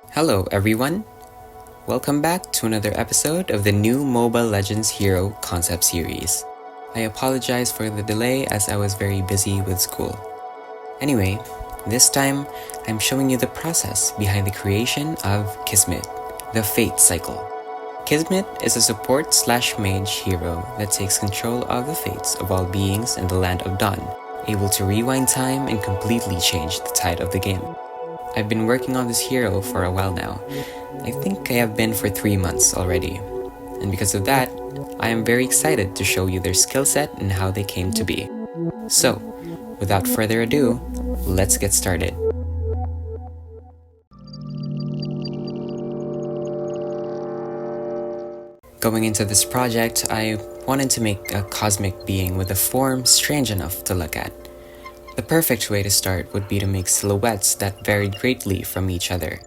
Hello everyone! Welcome back to another episode of the new Mobile Legends Hero concept series. I apologize for the delay as I was very busy with school. Anyway, this time I'm showing you the process behind the creation of Kismet, the Fate Cycle. Kismet is a support/mage hero that takes control of the fates of all beings in the Land of Dawn, able to rewind time and completely change the tide of the game. I've been working on this hero for a while now. I think I have been for 3 months already. And because of that, I am very excited to show you their skill set and how they came to be. So, without further ado, let's get started. Going into this project, I wanted to make a cosmic being with a form strange enough to look at. The perfect way to start would be to make silhouettes that varied greatly from each other.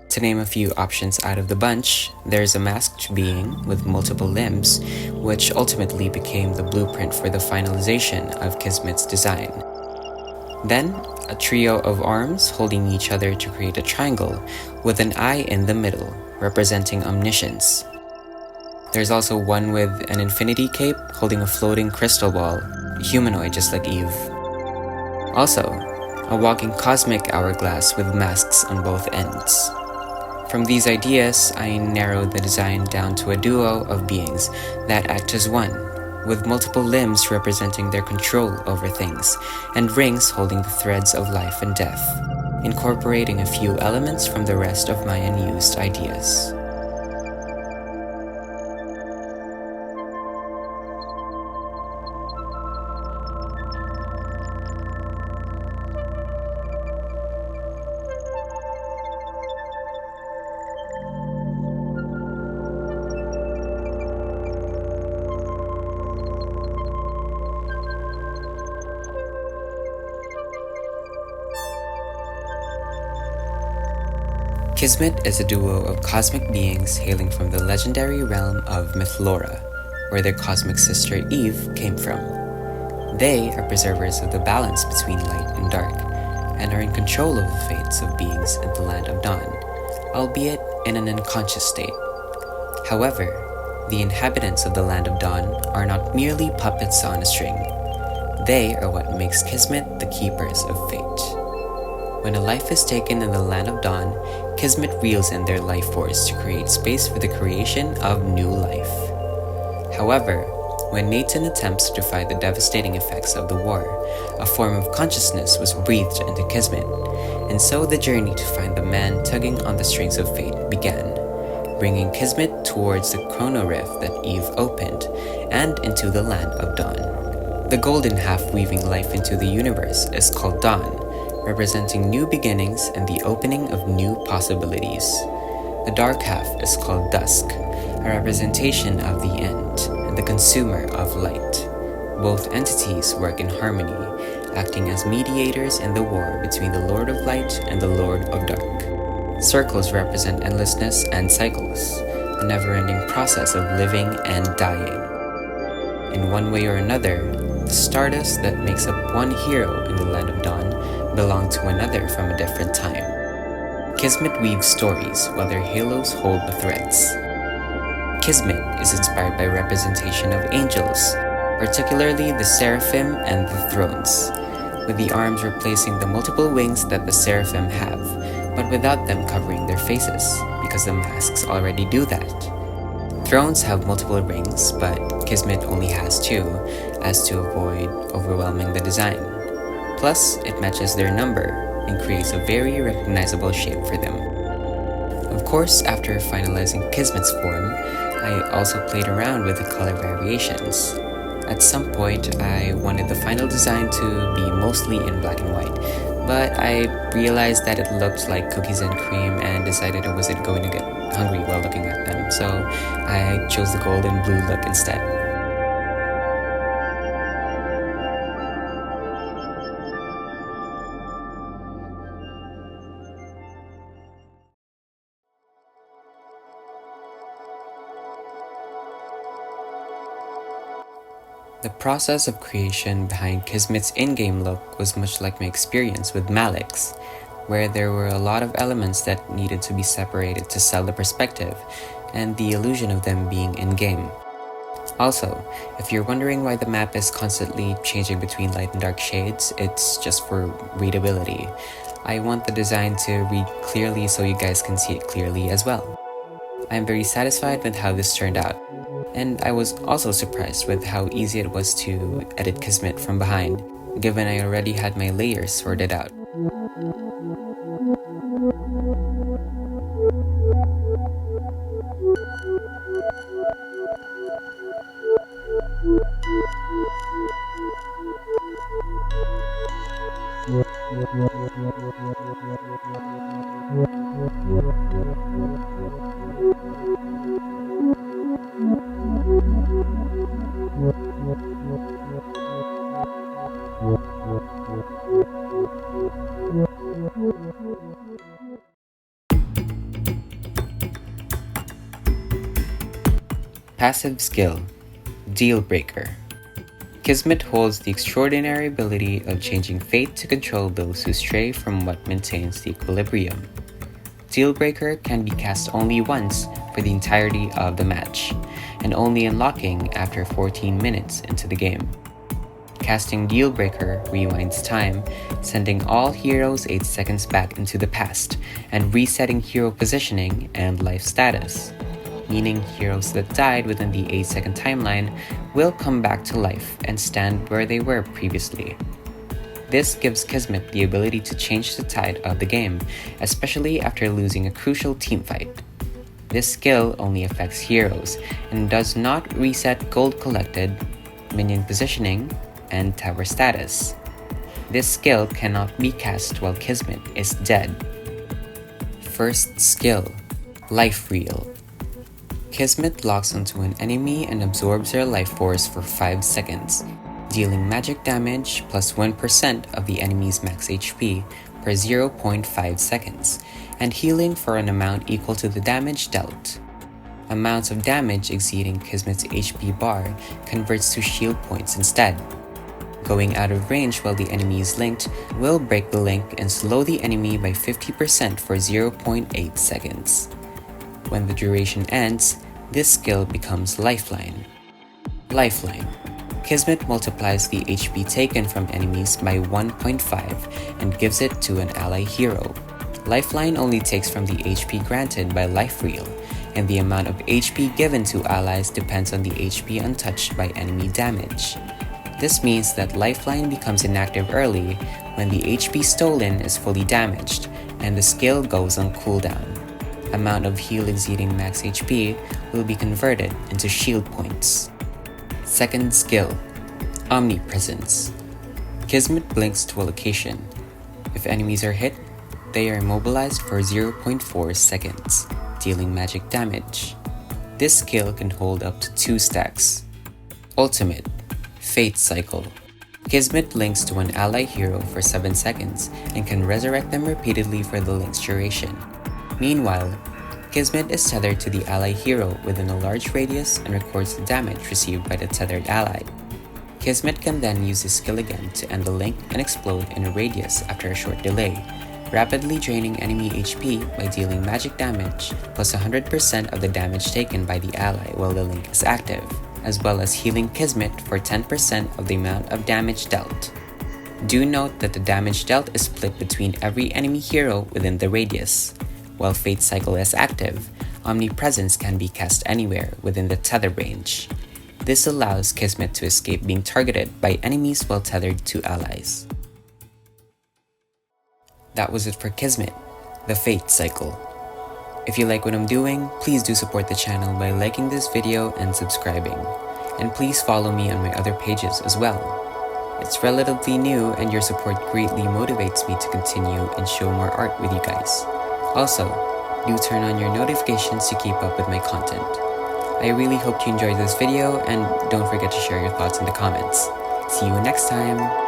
To name a few options out of the bunch, there's a masked being with multiple limbs, which ultimately became the blueprint for the finalization of Kismet's design. Then, a trio of arms holding each other to create a triangle with an eye in the middle, representing omniscience. There's also one with an infinity cape holding a floating crystal ball, humanoid just like Eve. Also, a walking cosmic hourglass with masks on both ends. From these ideas, I narrowed the design down to a duo of beings that act as one, with multiple limbs representing their control over things, and rings holding the threads of life and death, incorporating a few elements from the rest of my unused ideas. Kismet is a duo of cosmic beings hailing from the legendary realm of Mythlora, where their cosmic sister Eve came from. They are preservers of the balance between light and dark, and are in control of the fates of beings in the Land of Dawn, albeit in an unconscious state. However, the inhabitants of the Land of Dawn are not merely puppets on a string. They are what makes Kismet the keepers of fate. When a life is taken in the Land of Dawn, Kismet reels in their life force to create space for the creation of new life. However, when Nathan attempts to defy the devastating effects of the war, a form of consciousness was breathed into Kismet, and so the journey to find the man tugging on the strings of fate began, bringing Kismet towards the chrono rift that Eve opened, and into the Land of Dawn. The golden half weaving life into the universe is called Dawn, representing new beginnings and the opening of new possibilities. The dark half is called Dusk, a representation of the end and the consumer of light. Both entities work in harmony, acting as mediators in the war between the Lord of Light and the Lord of Dark. Circles represent endlessness and cycles, a never-ending process of living and dying. In one way or another, the stardust that makes up one hero in the Land of Dawn belonged to another from a different time. Kismet weaves stories while their halos hold the threads. Kismet is inspired by representation of angels, particularly the seraphim and the thrones, with the arms replacing the multiple wings that the seraphim have, but without them covering their faces, because the masks already do that. Thrones have multiple rings, but Kismet only has 2, as to avoid overwhelming the design. Plus, it matches their number and creates a very recognizable shape for them. Of course, after finalizing Kismet's form, I also played around with the color variations. At some point, I wanted the final design to be mostly in black and white, but I realized that it looked like cookies and cream and decided I wasn't going to get hungry while looking at them, so I chose the gold and blue look instead. The process of creation behind Kismet's in-game look was much like my experience with Malik's, where there were a lot of elements that needed to be separated to sell the perspective and the illusion of them being in-game. Also, if you're wondering why the map is constantly changing between light and dark shades, it's just for readability. I want the design to read clearly so you guys can see it clearly as well. I'm very satisfied with how this turned out, and I was also surprised with how easy it was to edit Kismet from behind, given I already had my layers sorted out. Passive skill, Deal Breaker. Kismet holds the extraordinary ability of changing fate to control those who stray from what maintains the equilibrium. Deal Breaker can be cast only once for the entirety of the match, and only unlocking after 14 minutes into the game. Casting Deal Breaker rewinds time, sending all heroes 8 seconds back into the past, and resetting hero positioning and life status, meaning heroes that died within the 8-second timeline will come back to life and stand where they were previously. This gives Kismet the ability to change the tide of the game, especially after losing a crucial teamfight. This skill only affects heroes and does not reset gold collected, minion positioning, and tower status. This skill cannot be cast while Kismet is dead. First skill, Life Reel. Kismet locks onto an enemy and absorbs their life force for 5 seconds, dealing magic damage plus 1% of the enemy's max HP per 0.5 seconds, and healing for an amount equal to the damage dealt. Amounts of damage exceeding Kismet's HP bar converts to shield points instead. Going out of range while the enemy is linked will break the link and slow the enemy by 50% for 0.8 seconds. When the duration ends, this skill becomes Lifeline. Lifeline. Kismet multiplies the HP taken from enemies by 1.5 and gives it to an ally hero. Lifeline only takes from the HP granted by Life Reel, and the amount of HP given to allies depends on the HP untouched by enemy damage. This means that Lifeline becomes inactive early when the HP stolen is fully damaged, and the skill goes on cooldown. Amount of heal exceeding max HP will be converted into shield points. Second skill, Omnipresence. Kismet blinks to a location. If enemies are hit, they are immobilized for 0.4 seconds, dealing magic damage. This skill can hold up to 2 stacks. Ultimate, Fate Cycle. Kismet links to an ally hero for 7 seconds and can resurrect them repeatedly for the link's duration. Meanwhile, Kismet is tethered to the ally hero within a large radius and records the damage received by the tethered ally. Kismet can then use his skill again to end the link and explode in a radius after a short delay, rapidly draining enemy HP by dealing magic damage plus 100% of the damage taken by the ally while the link is active, as well as healing Kismet for 10% of the amount of damage dealt. Do note that the damage dealt is split between every enemy hero within the radius. While Fate Cycle is active, Omnipresence can be cast anywhere within the tether range. This allows Kismet to escape being targeted by enemies while tethered to allies. That was it for Kismet, the Fate Cycle. If you like what I'm doing, please do support the channel by liking this video and subscribing. And please follow me on my other pages as well. It's relatively new and your support greatly motivates me to continue and show more art with you guys. Also, do turn on your notifications to keep up with my content. I really hope you enjoyed this video and don't forget to share your thoughts in the comments. See you next time!